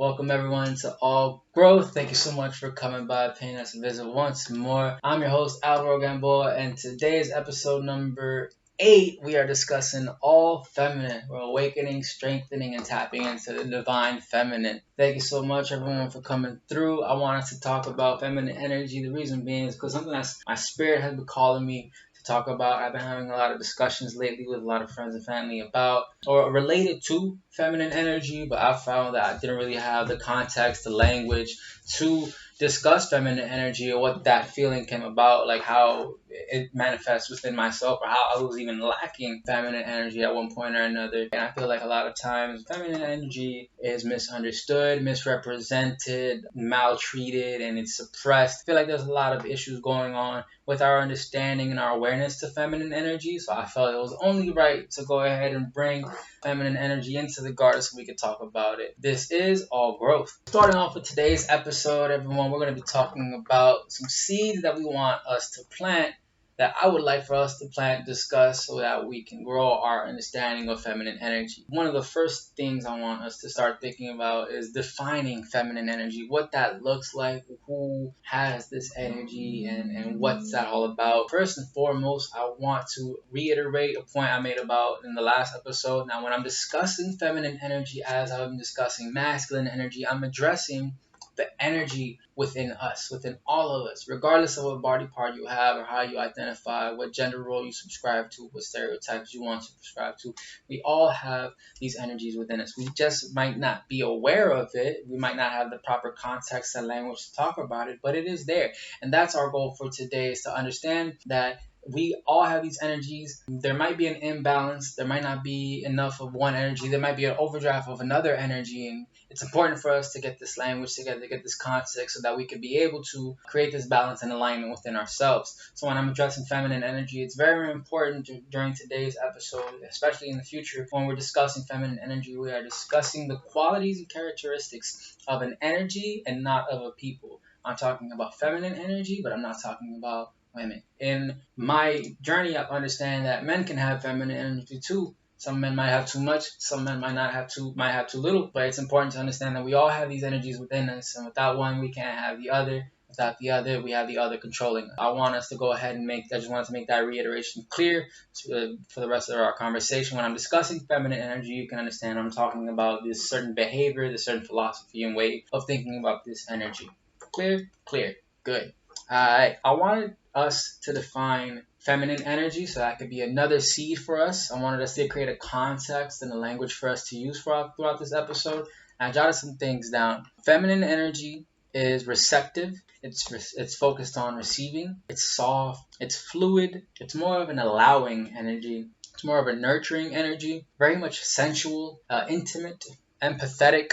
Welcome everyone to All Growth. Thank you so much for coming by, paying us a visit once more. I'm your host, Alvaro Gamboa, and today's episode number 8, we are discussing all feminine. We're awakening, strengthening, and tapping into the divine feminine. Thank you so much, everyone, for coming through. I wanted to talk about feminine energy. The reason being is because something that my spirit has been calling me to talk about. I've been having a lot of discussions lately with a lot of friends and family about or related to feminine energy, but I found that I didn't really have the context, the language to discuss feminine energy or what that feeling came about, like how it manifests within myself or how I was even lacking feminine energy at one point or another. And I feel like a lot of times feminine energy is misunderstood, misrepresented, maltreated, and it's suppressed. I feel like there's a lot of issues going on with our understanding and our awareness to feminine energy. So I felt it was only right to go ahead and bring feminine energy into the garden so we could talk about it. This is All Growth. Starting off with today's episode, everyone, we're going to be talking about some seeds that we want us to plant, that I would like for us to plant, discuss, so that we can grow our understanding of feminine energy. One of the first things I want us to start thinking about is defining feminine energy, what that looks like, who has this energy, and what's that all about. First and foremost, I want to reiterate a point I made about in the last episode. Now, when I'm discussing feminine energy as I'm discussing masculine energy, I'm addressing the energy within us, within all of us, regardless of what body part you have or how you identify, what gender role you subscribe to, what stereotypes you want to subscribe to. We all have these energies within us. We just might not be aware of it. We might not have the proper context and language to talk about it, but it is there. And that's our goal for today, is to understand that we all have these energies. There might be an imbalance. There might not be enough of one energy. There might be an overdraft of another energy. And it's important for us to get this language together, to get this context, so that we can be able to create this balance and alignment within ourselves. So when I'm addressing feminine energy, it's very important during today's episode, especially in the future, when we're discussing feminine energy, we are discussing the qualities and characteristics of an energy and not of a people. I'm talking about feminine energy, but I'm not talking about women. In my journey, I understand that men can have feminine energy too. Some men might have too much, some men might have too little, but it's important to understand that we all have these energies within us, and without one, we can't have the other. Without the other, we have the other controlling. I want us to go ahead and I just wanted to make that reiteration clear for the rest of our conversation. When I'm discussing feminine energy, you can understand I'm talking about this certain behavior, this certain philosophy and way of thinking about this energy. Clear? Clear. Good. I wanted us to define feminine energy, so that could be another seed for us. I wanted us to create a context and a language for us to use throughout this episode. And I jotted some things down. Feminine energy is receptive. It's focused on receiving. It's soft. It's fluid. It's more of an allowing energy. It's more of a nurturing energy. Very much sensual, intimate, empathetic,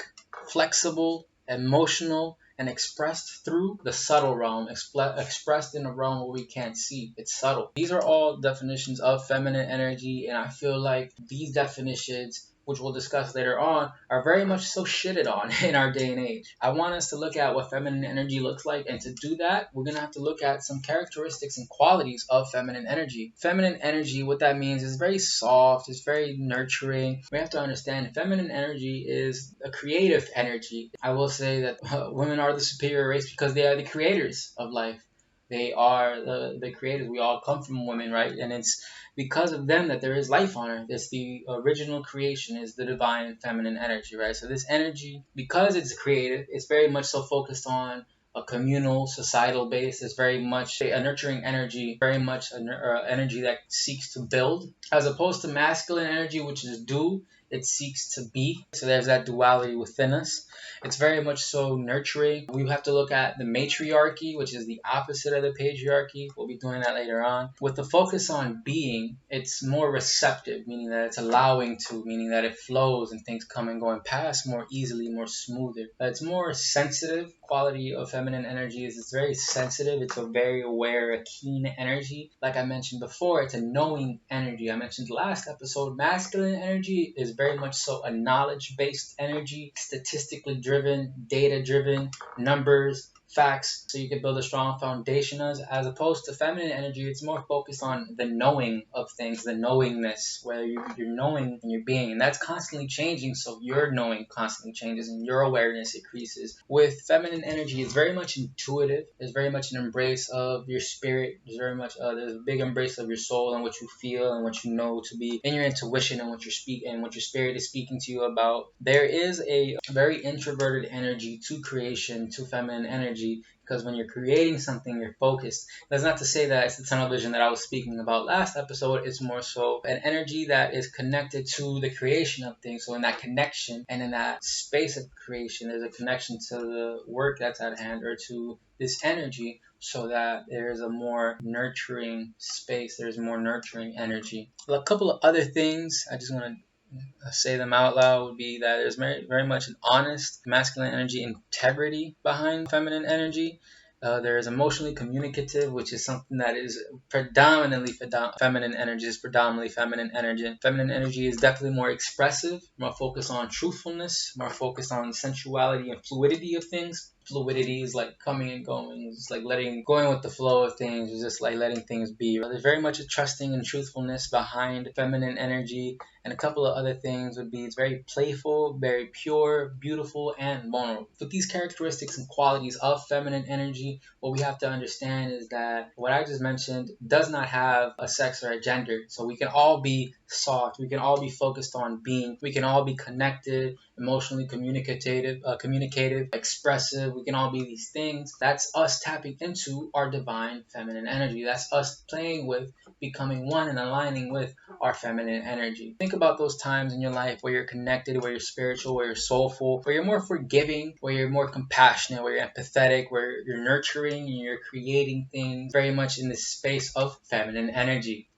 flexible, emotional, and expressed through the subtle realm, expressed in a realm where we can't see. It's subtle. These are all definitions of feminine energy, and I feel like these definitions, which we'll discuss later on, are very much so shitted on in our day and age. I want us to look at what feminine energy looks like, and to do that, we're going to have to look at some characteristics and qualities of feminine energy. Feminine energy, what that means is very soft, it's very nurturing. We have to understand feminine energy is a creative energy. I will say that women are the superior race because they are the creators of life. They are the creators. We all come from women, right? And it's because of them that there is life on earth. It's the original creation, is the divine feminine energy, right? So this energy, because it's creative, it's very much so focused on a communal, societal base. It's very much a nurturing energy, very much an energy that seeks to build, as opposed to masculine energy, which is do. It seeks to be. So there's that duality within us. It's very much so nurturing. We have to look at the matriarchy, which is the opposite of the patriarchy. We'll be doing that later on. With the focus on being, it's more receptive, meaning that it's allowing to, meaning that it flows and things come and go and pass more easily, more smoother. It's more sensitive. Quality of feminine energy is it's very sensitive. It's a very aware, a keen energy. Like I mentioned before, it's a knowing energy. I mentioned last episode, masculine energy is very much so a knowledge-based energy, statistically driven, data-driven, numbers, facts so you can build a strong foundation. As opposed to feminine energy, it's more focused on the knowing of things, the knowingness, where you're knowing in your being, and that's constantly changing. So your knowing constantly changes and your awareness increases. With feminine energy, it's very much intuitive. There's very much an embrace of your spirit. There's very much there's a big embrace of your soul and what you feel and what you know to be in your intuition and what what your spirit is speaking to you about. There is a very introverted energy to creation, to feminine energy, because when you're creating something, you're focused. That's not to say that it's the tunnel vision that I was speaking about last episode. It's more so an energy that is connected to the creation of things. So in that connection and in that space of creation, there's a connection to the work that's at hand or to this energy, so that there's a more nurturing space, there's more nurturing energy. A couple of other things I just want to say them out loud would be that there's very much an honest masculine energy, integrity behind feminine energy. There is emotionally communicative, which is something that is predominantly feminine energy, is predominantly feminine energy. Feminine energy is definitely more expressive, more focused on truthfulness, more focused on sensuality and fluidity of things. Fluidity is like coming and going, it's like going with the flow of things, it's just like letting things be. There's very much a trusting and truthfulness behind feminine energy. And a couple of other things would be it's very playful, very pure, beautiful, and vulnerable. With these characteristics and qualities of feminine energy, what we have to understand is that what I just mentioned does not have a sex or a gender. So we can all be soft, we can all be focused on being, we can all be connected, emotionally communicative, expressive. We can all be these things. That's us tapping into our divine feminine energy. That's us playing with, becoming one and aligning with our feminine energy. Think about those times in your life where you're connected, where you're spiritual, where you're soulful, where you're more forgiving, where you're more compassionate, where you're empathetic, where you're nurturing and you're creating things very much in this space of feminine energy.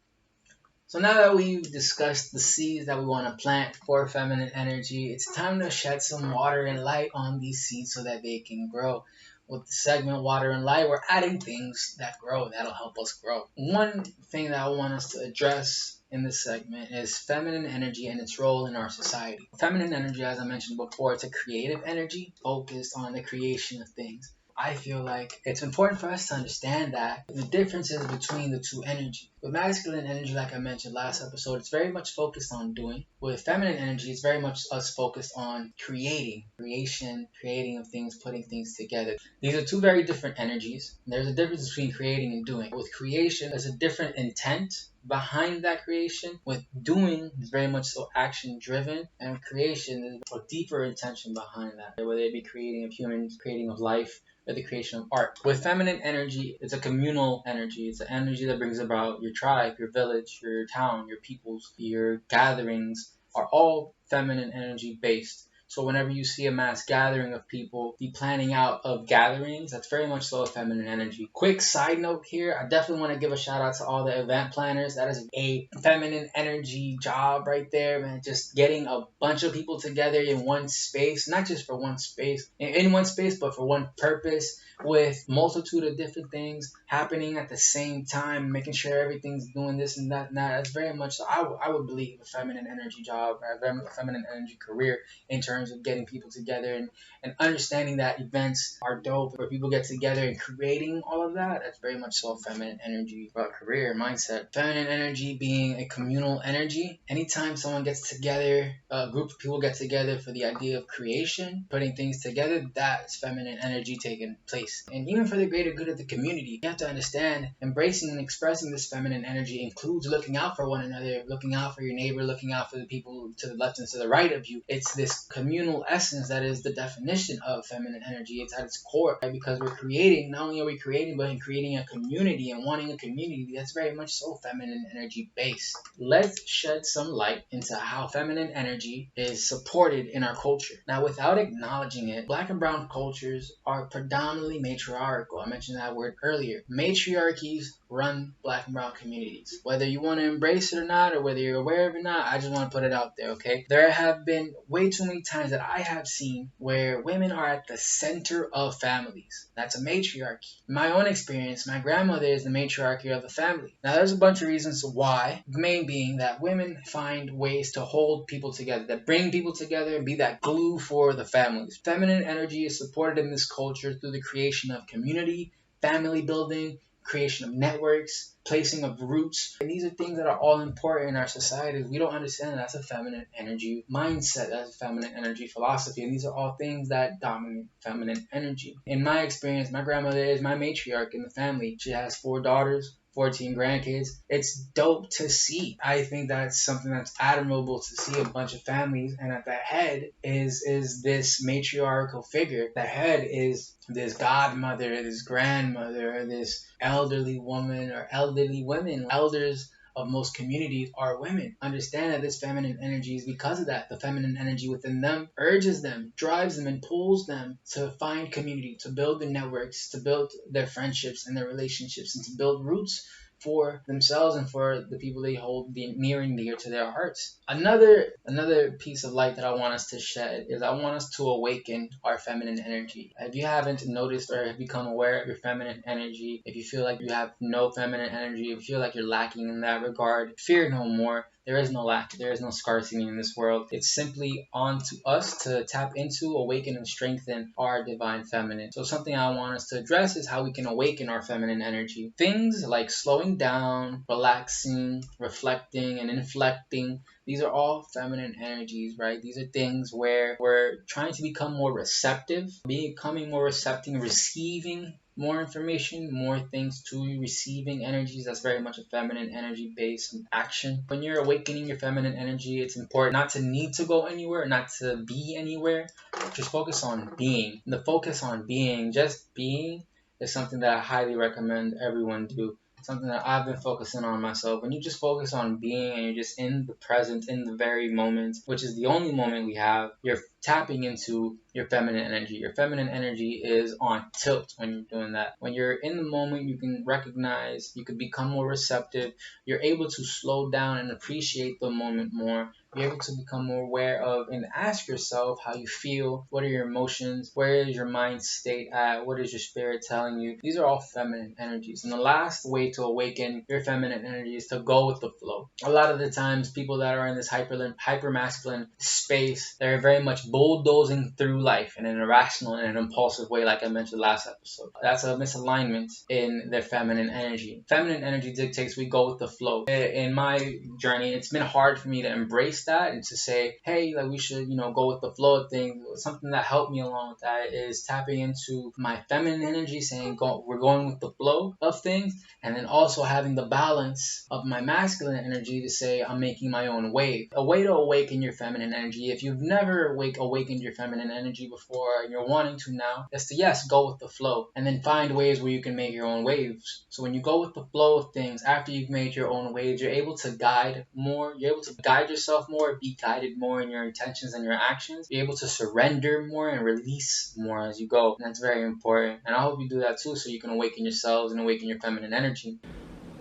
So now that we've discussed the seeds that we want to plant for feminine energy, it's time to shed some water and light on these seeds so that they can grow. With the segment Water and Light, we're adding things that grow, that'll help us grow. One thing that I want us to address in this segment is feminine energy and its role in our society. Feminine energy, as I mentioned before, it's a creative energy focused on the creation of things. I feel like it's important for us to understand that the differences between the two energies. With masculine energy, like I mentioned last episode, it's very much focused on doing. With feminine energy, it's very much us focused on creating of things, putting things together. These are two very different energies. There's a difference between creating and doing. With creation, there's a different intent behind that creation. With doing, it's very much so action driven, and creation is a deeper intention behind that, whether it be creating of humans, creating of life, or the creation of art. With feminine energy, it's a communal energy. It's an energy that brings about your tribe, your village, your town, your peoples, your gatherings are all feminine energy based. So whenever you see a mass gathering of people, the planning out of gatherings, that's very much so a feminine energy. Quick side note here, I definitely want to give a shout out to all the event planners. That is a feminine energy job right there, man. Just getting a bunch of people together in one space, not just for one space, in one space, but for one purpose, with multitude of different things happening at the same time, making sure everything's doing this and that and that. That's very much so, I would believe, a feminine energy job, or a feminine energy career in terms of getting people together and understanding that events are dope, where people get together and creating all of that. That's very much so a feminine energy career mindset. Feminine energy being a communal energy. Anytime someone gets together, a group of people get together for the idea of creation, putting things together, that's feminine energy taking place. And even for the greater good of the community, you have to understand embracing and expressing this feminine energy includes looking out for one another, looking out for your neighbor, looking out for the people to the left and to the right of you. It's this communal essence that is the definition of feminine energy. It's at its core, right? Because we're creating, not only are we creating, but in creating a community and wanting a community that's very much so feminine energy based. Let's shed some light into how feminine energy is supported in our culture. Now, without acknowledging it, Black and brown cultures are predominantly matriarchal. I mentioned that word earlier. Matriarchies run Black and brown communities. Whether you want to embrace it or not, or whether you're aware of it or not, I just want to put it out there, okay? There have been way too many times that I have seen where women are at the center of families. That's a matriarchy. In my own experience, my grandmother is the matriarchy of the family. Now, there's a bunch of reasons why, the main being that women find ways to hold people together, that bring people together and be that glue for the families. Feminine energy is supported in this culture through the creation of community, family building, creation of networks, placing of roots. And these are things that are all important in our society. We don't understand that that's a feminine energy mindset, that's a feminine energy philosophy. And these are all things that dominate feminine energy. In my experience, my grandmother is my matriarch in the family. She has 4 daughters, 14 grandkids. It's dope to see. I think that's something that's admirable to see a bunch of families, and at the head is this matriarchal figure. The head is this godmother, this grandmother, this elderly woman or elderly women. Elders of most communities are women. Understand that this feminine energy is because of that. The feminine energy within them urges them, drives them, and pulls them to find community, to build the networks, to build their friendships and their relationships, and to build roots for themselves and for the people they hold near and dear to their hearts. Another piece of light that I want us to shed is I want us to awaken our feminine energy. If you haven't noticed or have become aware of your feminine energy, if you feel like you have no feminine energy, if you feel like you're lacking in that regard, fear no more. There is no lack. There is no scarcity in this world. It's simply on to us to tap into, awaken, and strengthen our divine feminine. So something I want us to address is how we can awaken our feminine energy. Things like slowing down, relaxing, reflecting, and inflecting. These are all feminine energies, right? These are things where we're trying to become more receptive, becoming more receptive, receiving more information, more things to you, receiving energies. That's very much a feminine energy based action. When you're awakening your feminine energy, it's important not to need to go anywhere, not to be anywhere. Just focus on being. The focus on being, just being, is something that I highly recommend everyone do. Something that I've been focusing on myself. When you just focus on being and you're just in the present, in the very moment, which is the only moment we have, you're tapping into your feminine energy. Your feminine energy is on tilt when you're doing that. When you're in the moment, you can recognize, you can become more receptive. You're able to slow down and appreciate the moment more. You're able to become more aware of and ask yourself how you feel. What are your emotions? Where is your mind state at? What is your spirit telling you? These are all feminine energies. And the last way to awaken your feminine energy is to go with the flow. A lot of the times, people that are in this hyper masculine space, they're very much bulldozing through life in an irrational and an impulsive way, like I mentioned last episode. That's a misalignment in their feminine energy. Feminine energy dictates we go with the flow. In my journey, it's been hard for me to embrace that and to say, hey, like we should, go with the flow of things. Something that helped me along with that is tapping into my feminine energy, saying we're going with the flow of things, and then also having the balance of my masculine energy to say I'm making my own wave. A way to awaken your feminine energy, if you've never awakened your feminine energy before and you're wanting to now, is to go with the flow and then find ways where you can make your own waves. So when you go with the flow of things, after you've made your own waves, you're able to guide more, you're able to guide yourself more, be guided more in your intentions and your actions. You're able to surrender more and release more as you go. And that's very important. And I hope you do that too, so you can awaken yourselves and awaken your feminine energy.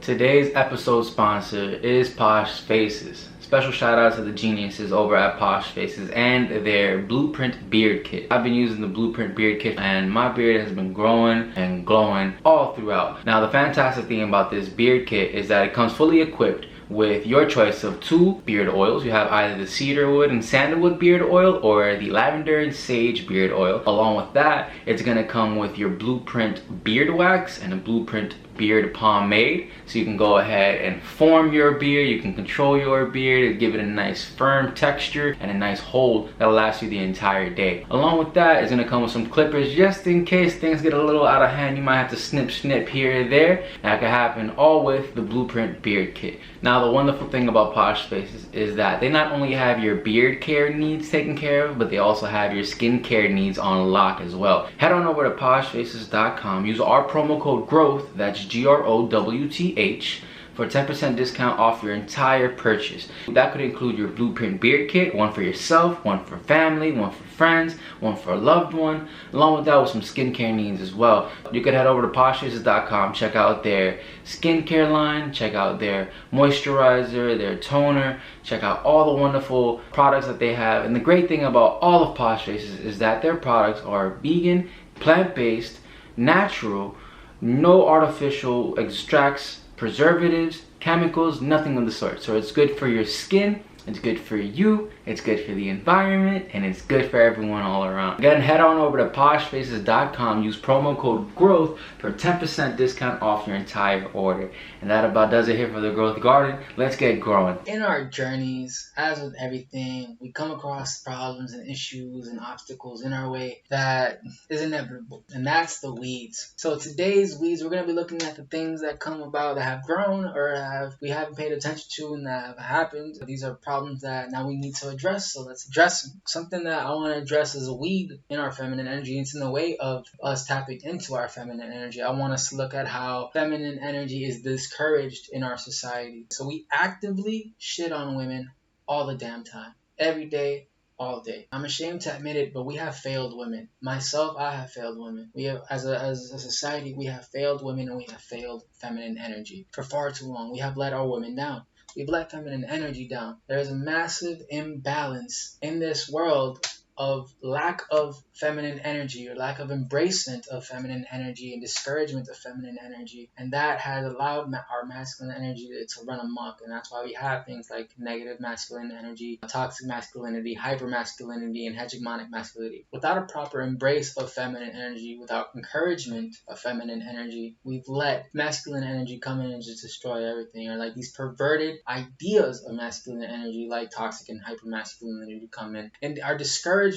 Today's episode sponsor is Posh Faces. Special shout out to the geniuses over at Posh Faces and their Blueprint Beard Kit. I've been using the Blueprint Beard Kit and my beard has been growing and glowing all throughout. Now the fantastic thing about this beard kit is that it comes fully equipped with your choice of 2 beard oils. You have either the cedarwood and sandalwood beard oil or the lavender and sage beard oil. Along with that, it's gonna come with your Blueprint beard wax and a Blueprint beard pomade, so you can go ahead and form your beard, you can control your beard, give it a nice firm texture and a nice hold that'll last you the entire day. Along with that, it's gonna come with some clippers just in case things get a little out of hand. You might have to snip here or there. That could happen all with the Blueprint beard kit. Now the wonderful thing about Posh Faces is that they not only have your beard care needs taken care of, but they also have your skincare needs on lock as well. Head on over to poshfaces.com, use our promo code GROWTH, that's GROWTH, for 10% discount off your entire purchase. That could include your Blueprint Beard Kit, one for yourself, one for family, one for friends, one for a loved one, along with that with some skincare needs as well. You could head over to poshfaces.com, check out their skincare line, check out their moisturizer, their toner, check out all the wonderful products that they have. And the great thing about all of Posh Faces is that their products are vegan, plant-based, natural, no artificial extracts, preservatives, chemicals, nothing of the sort. So it's good for your skin, it's good for you, it's good for the environment, and it's good for everyone all around. Again, head on over to poshfaces.com, use promo code GROWTH for 10% discount off your entire order. And that about does it here for the Growth Garden. Let's get growing. In our journeys, as with everything, we come across problems and issues and obstacles in our way that is inevitable, and that's the weeds. So today's weeds, we're going to be looking at the things that come about that have grown or we haven't paid attention to and that have happened. These are problems that now we need to address, so let's address them. Something that I want to address is a weed in our feminine energy. It's in the way of us tapping into our feminine energy. I want us to look at how feminine energy is discouraged in our society. So we actively shit on women all the damn time, every day, all day. I'm ashamed to admit it, but we have failed women. Myself, I have failed women. We have, as a society, we have failed women and we have failed feminine energy for far too long. We have let our women down. We've let feminine energy down. There is a massive imbalance in this world of lack of feminine energy or lack of embracement of feminine energy and discouragement of feminine energy. And that has allowed our masculine energy to run amok. And that's why we have things like negative masculine energy, toxic masculinity, hypermasculinity, and hegemonic masculinity. Without a proper embrace of feminine energy, without encouragement of feminine energy, we've let masculine energy come in and just destroy everything. Or like these perverted ideas of masculine energy like toxic and hypermasculinity come in. And our discouragement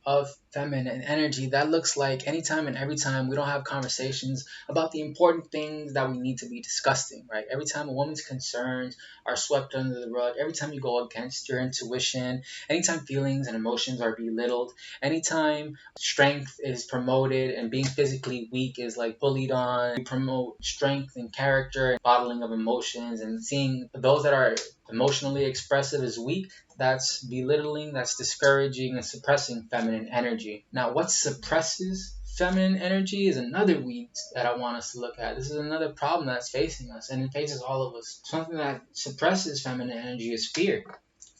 of feminine energy, that looks like anytime and every time we don't have conversations about the important things that we need to be discussing, right? Every time a woman's concerns are swept under the rug, every time you go against your intuition, anytime feelings and emotions are belittled, anytime strength is promoted and being physically weak is like bullied on, we promote strength and character and bottling of emotions and seeing those that are emotionally expressive as weak. That's belittling, that's discouraging and suppressing feminine energy. Now, what suppresses feminine energy is another weed that I want us to look at. This is another problem that's facing us, and it faces all of us. Something that suppresses feminine energy is fear.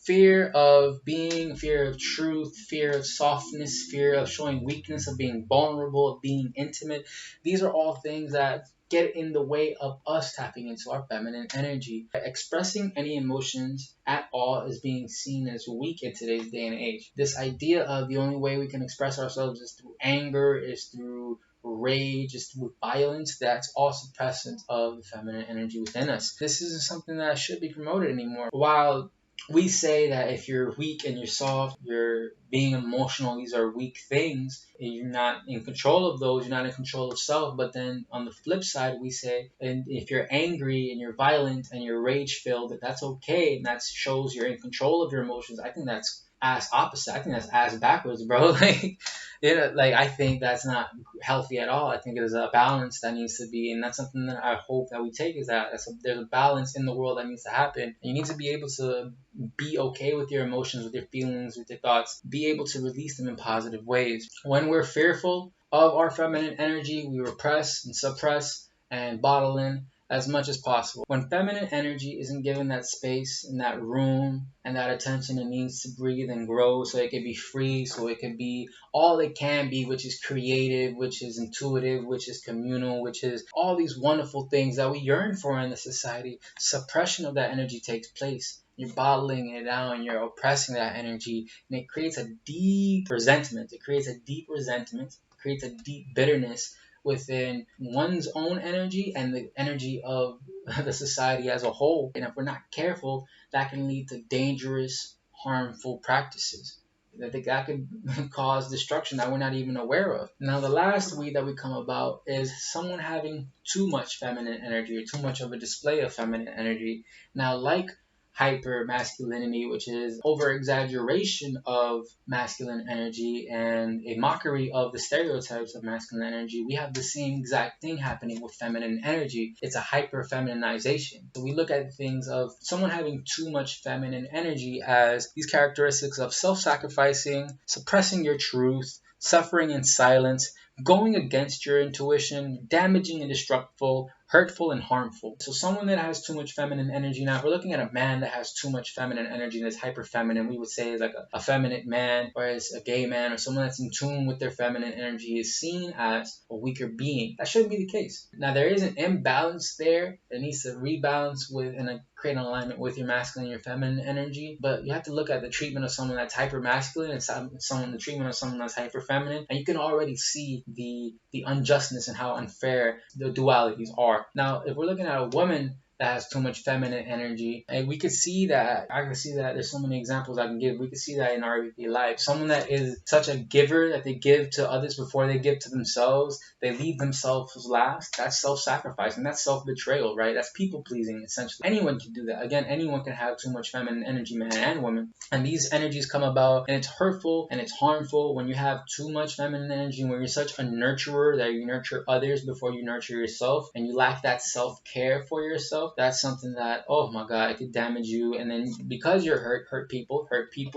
Fear of being, fear of truth, fear of softness, fear of showing weakness, of being vulnerable, of being intimate. These are all things that get in the way of us tapping into our feminine energy. Expressing any emotions at all is being seen as weak in today's day and age. This idea of the only way we can express ourselves is through anger, is through rage, is through violence, that's all suppressant of the feminine energy within us. This isn't something that should be promoted anymore. While we say that if you're weak and you're soft, you're being emotional, these are weak things, and you're not in control of those, you're not in control of self. But then on the flip side, we say, and if you're angry and you're violent and you're rage filled, that's okay, and that shows you're in control of your emotions. I think that's ass opposite. I think that's ass backwards, bro. I think that's not healthy at all. I think there's a balance that needs to be, and that's something that I hope that we take, is that there's a balance in the world that needs to happen. And you need to be able to be okay with your emotions, with your feelings, with your thoughts, be able to release them in positive ways. When we're fearful of our feminine energy, we repress and suppress and bottle in as much as possible. When feminine energy isn't given that space and that room and that attention it needs to breathe and grow so it can be free, so it can be all it can be, which is creative, which is intuitive, which is communal, which is all these wonderful things that we yearn for in the society, suppression of that energy takes place. You're bottling it down, you're oppressing that energy, and it creates a deep resentment. It creates a deep bitterness within one's own energy and the energy of the society as a whole. And if we're not careful, that can lead to dangerous, harmful practices. I think that could cause destruction that we're not even aware of. Now, the last weed that we come about is someone having too much feminine energy or too much of a display of feminine energy. Now, like hyper masculinity, which is over exaggeration of masculine energy and a mockery of the stereotypes of masculine energy, we have the same exact thing happening with feminine energy. It's a hyper feminization. So we look at things of someone having too much feminine energy as these characteristics of self sacrificing, suppressing your truth, suffering in silence, going against your intuition, damaging and destructive, hurtful and harmful. So someone that has too much feminine energy, now if we're looking at a man that has too much feminine energy and is hyper feminine, we would say is like a feminine man, whereas a gay man or someone that's in tune with their feminine energy is seen as a weaker being. That shouldn't be the case. Now there is an imbalance there that needs to rebalance with and create an alignment with your masculine and your feminine energy, but you have to look at the treatment of someone that's hyper masculine and the treatment of someone that's hyper feminine, and you can already see the unjustness and how unfair the dualities are. Now, if we're looking at a woman that has too much feminine energy, and we could see that, I can see that there's so many examples I can give. We could see that in our everyday life. Someone that is such a giver that they give to others before they give to themselves, they leave themselves last. That's self-sacrifice and that's self-betrayal, right? That's people-pleasing, essentially. Anyone can do that. Again, anyone can have too much feminine energy, man and woman. And these energies come about, and it's hurtful and it's harmful when you have too much feminine energy, when you're such a nurturer that you nurture others before you nurture yourself, and you lack that self-care for yourself. That's something that, oh my God, it could damage you. And then because you're hurt people,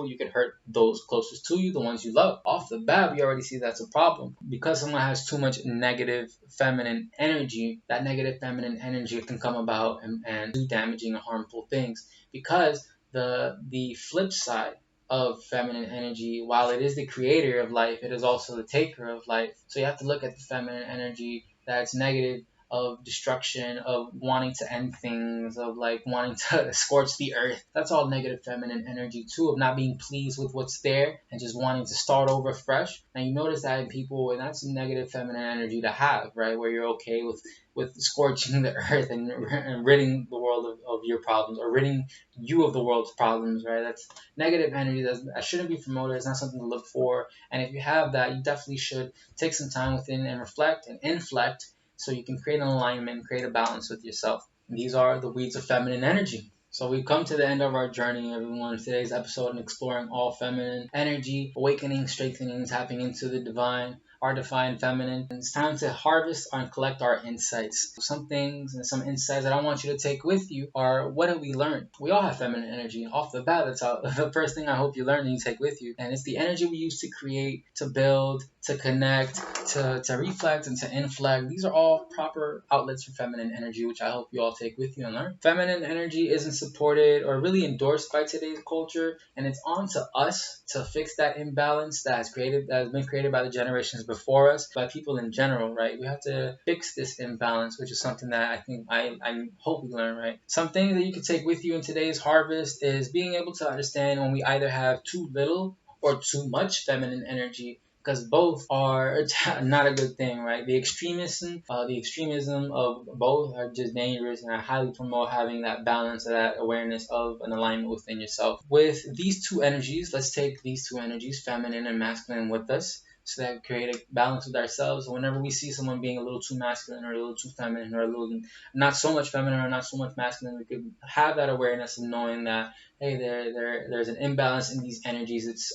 you can hurt those closest to you, the ones you love. Off the bat, we already see that's a problem. Because someone has too much negative feminine energy, that negative feminine energy can come about and do damaging and harmful things. Because the flip side of feminine energy, while it is the creator of life, it is also the taker of life. So you have to look at the feminine energy that's negative, of destruction, of wanting to end things, of like wanting to scorch the earth. That's all negative feminine energy too, of not being pleased with what's there and just wanting to start over fresh. And you notice that in people, and that's negative feminine energy to have, right? Where you're okay with scorching the earth and ridding the world of your problems, or ridding you of the world's problems, right? That's negative energy that shouldn't be promoted. It's not something to look for. And if you have that, you definitely should take some time within and reflect and inflect, so you can create an alignment, create a balance with yourself. And these are the weeds of feminine energy. So we've come to the end of our journey, everyone. Today's episode on exploring all feminine energy, awakening, strengthening, tapping into the divine, our divine feminine. And it's time to harvest and collect our insights. Some things and some insights that I want you to take with you are, what have we learned? We all have feminine energy. Off the bat, that's the first thing I hope you learn and you take with you. And it's the energy we use to create, to build, to connect, to reflect, and to inflect. These are all proper outlets for feminine energy, which I hope you all take with you and learn. Feminine energy isn't supported or really endorsed by today's culture, and it's on to us to fix that imbalance that has been created by the generations before us, by people in general, right? We have to fix this imbalance, which is something that I think I hope we learn, right? Something that you can take with you in today's harvest is being able to understand when we either have too little or too much feminine energy, because both are not a good thing, right? The extremism of both are just dangerous, and I highly promote having that balance, that awareness of an alignment within yourself. With these two energies, let's take these two energies, feminine and masculine, with us, so that we create a balance with ourselves. Whenever we see someone being a little too masculine or a little too feminine or a little not so much feminine or not so much masculine, we could have that awareness of knowing that, hey, there's an imbalance in these energies. It's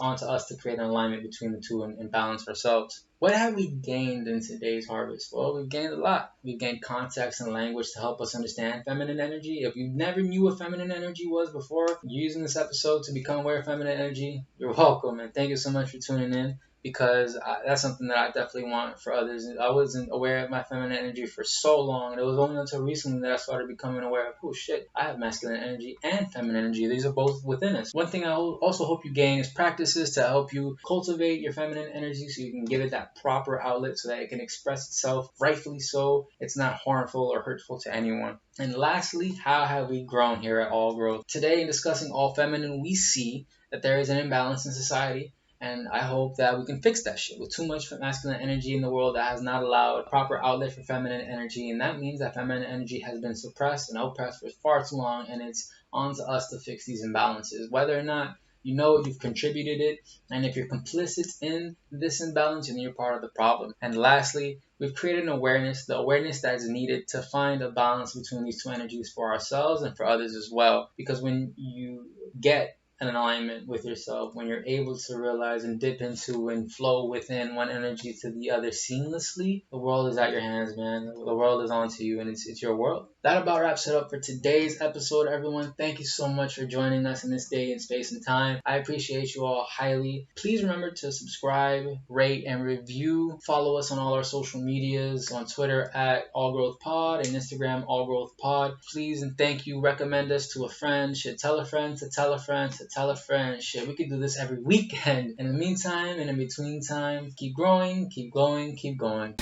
on to us to create an alignment between the two and balance ourselves. What have we gained in today's harvest? Well, we've gained a lot. We've gained context and language to help us understand feminine energy. If you never knew what feminine energy was before, using this episode to become aware of feminine energy, you're welcome. And thank you so much for tuning in, because that's something that I definitely want for others. I wasn't aware of my feminine energy for so long, and it was only until recently that I started becoming aware of, oh shit, I have masculine energy and feminine energy. These are both within us. One thing I also hope you gain is practices to help you cultivate your feminine energy, so you can give it that proper outlet so that it can express itself rightfully so. It's not harmful or hurtful to anyone. And lastly, how have we grown here at All Growth? Today, in discussing All Feminine, we see that there is an imbalance in society. And I hope that we can fix that shit. With too much masculine energy in the world, that has not allowed proper outlet for feminine energy. And that means that feminine energy has been suppressed and oppressed for far too long. And it's on to us to fix these imbalances. Whether or not You know you've contributed it, and if you're complicit in this imbalance, then you're part of the problem. And lastly, we've created an awareness, the awareness that is needed to find a balance between these two energies for ourselves and for others as well. Because when you get an alignment with yourself, when you're able to realize and dip into and flow within one energy to the other seamlessly, the world is at your hands, man. The world is onto you, and it's your world. That about wraps it up for today's episode, everyone. Thank you so much for joining us in this day in space and time. I appreciate you all highly. Please remember to subscribe, rate, and review. Follow us on all our social medias, on Twitter at All Growth Pod and Instagram All Growth Pod. Please and thank you. Recommend us to a friend. Shit, tell a friend to tell a friend to tell a friend. Shit, we could do this every weekend. In the meantime and in between time, keep growing, keep glowing, keep going.